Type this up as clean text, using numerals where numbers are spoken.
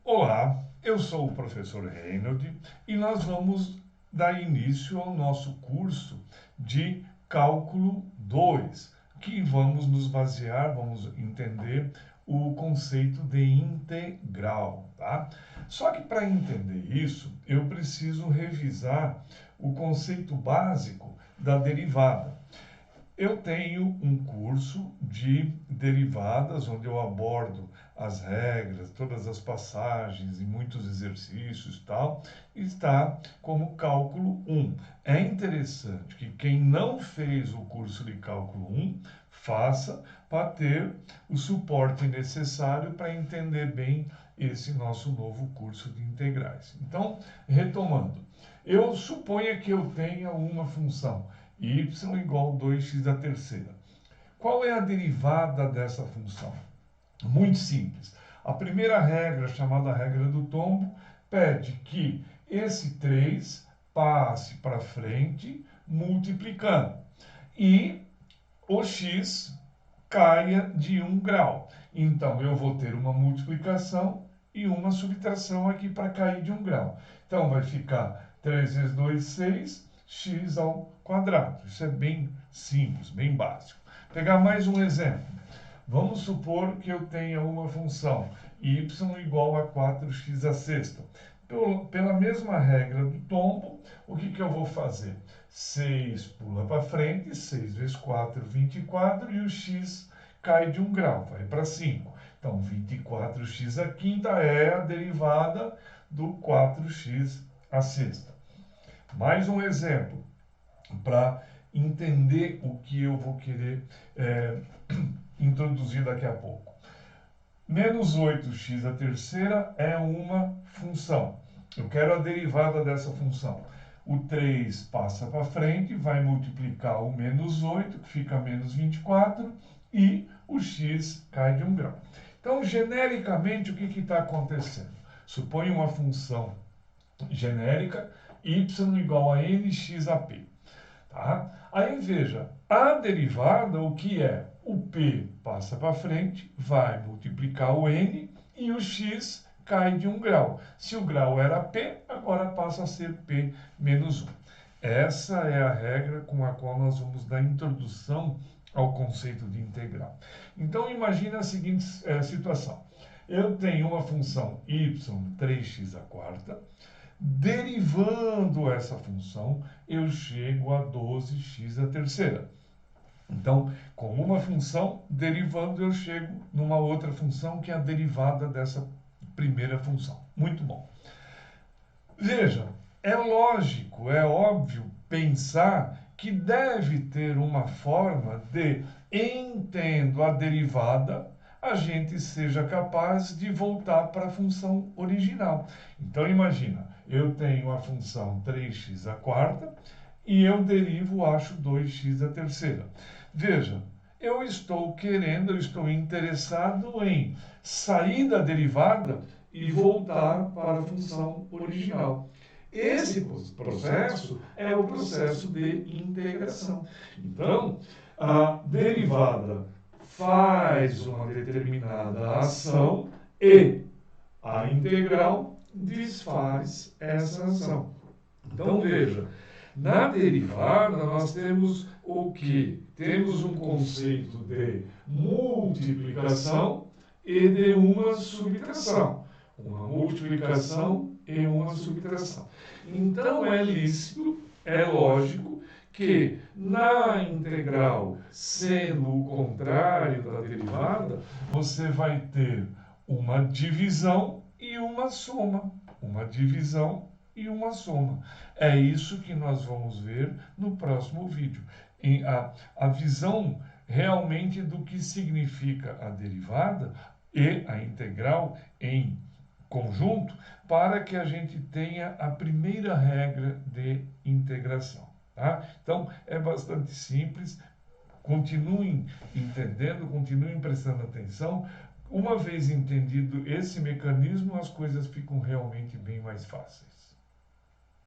Olá, eu sou o professor Reynold e nós vamos dar início ao nosso curso de Cálculo 2, que vamos nos basear, vamos entender o conceito de integral, tá? Só que para entender isso, eu preciso revisar o conceito básico da derivada. Eu tenho um curso de derivadas, onde eu abordo as regras, todas as passagens e muitos exercícios e tal, está como cálculo 1. É interessante que quem não fez o curso de cálculo 1 faça para ter o suporte necessário para entender bem esse nosso novo curso de integrais. Então, retomando, eu suponho que eu tenha uma função y igual a 2x à terceira. Qual é a derivada dessa função? Muito simples. A primeira regra, chamada regra do tombo, pede que esse 3 passe para frente multiplicando e o x caia de 1 grau. Então, eu vou ter uma multiplicação e uma subtração aqui para cair de 1 grau. Então, vai ficar 3 vezes 2, 6, x ao quadrado. Isso é bem simples, bem básico. Vou pegar mais um exemplo. Vamos supor que eu tenha uma função y igual a 4x à sexta. Pela mesma regra do tombo, o que eu vou fazer? 6 pula para frente, 6 vezes 4, 24, e o x cai de 1 grau, vai para 5. Então, 24x à quinta é a derivada do 4x à sexta. Mais um exemplo, para entender o que eu vou querer introduzir daqui a pouco. Menos 8x à terceira é uma função. Eu quero a derivada dessa função. O 3 passa para frente, vai multiplicar o menos 8, que fica menos 24, e o x cai de 1 grau. Então, genericamente, o que está acontecendo? Suponha uma função genérica, y igual a nx a p. Tá? Aí, veja, a derivada, o que é? O p passa para frente, vai multiplicar o n e o x cai de 1 grau. Se o grau era p, agora passa a ser p menos 1. Essa é a regra com a qual nós vamos dar introdução ao conceito de integral. Então, imagine a seguinte situação. Eu tenho uma função y, 3x à quarta. Derivando essa função, eu chego a 12x à terceira. Então, com uma função, derivando, eu chego numa outra função que é a derivada dessa primeira função. Muito bom. Veja, é lógico, é óbvio pensar que deve ter uma forma de, entendo a derivada, a gente seja capaz de voltar para a função original. Então, imagina, eu tenho a função 3x à quarta e eu derivo, acho 2x à terceira. Veja, eu estou interessado em sair da derivada e voltar para a função original. Esse processo é o processo de integração. Então, a derivada faz uma determinada ação e a integral desfaz essa ação. Então, veja, na derivada nós temos o que? Temos um conceito de multiplicação e de uma subtração. Uma multiplicação e uma subtração. Então, é lícito, é lógico, que na integral, sendo o contrário da derivada, você vai ter uma divisão e uma soma. Uma divisão e uma soma. É isso que nós vamos ver no próximo vídeo. A visão realmente do que significa a derivada e a integral em conjunto, para que a gente tenha a primeira regra de integração. Tá? Então, é bastante simples. Continuem entendendo, continuem prestando atenção. Uma vez entendido esse mecanismo, as coisas ficam realmente bem mais fáceis.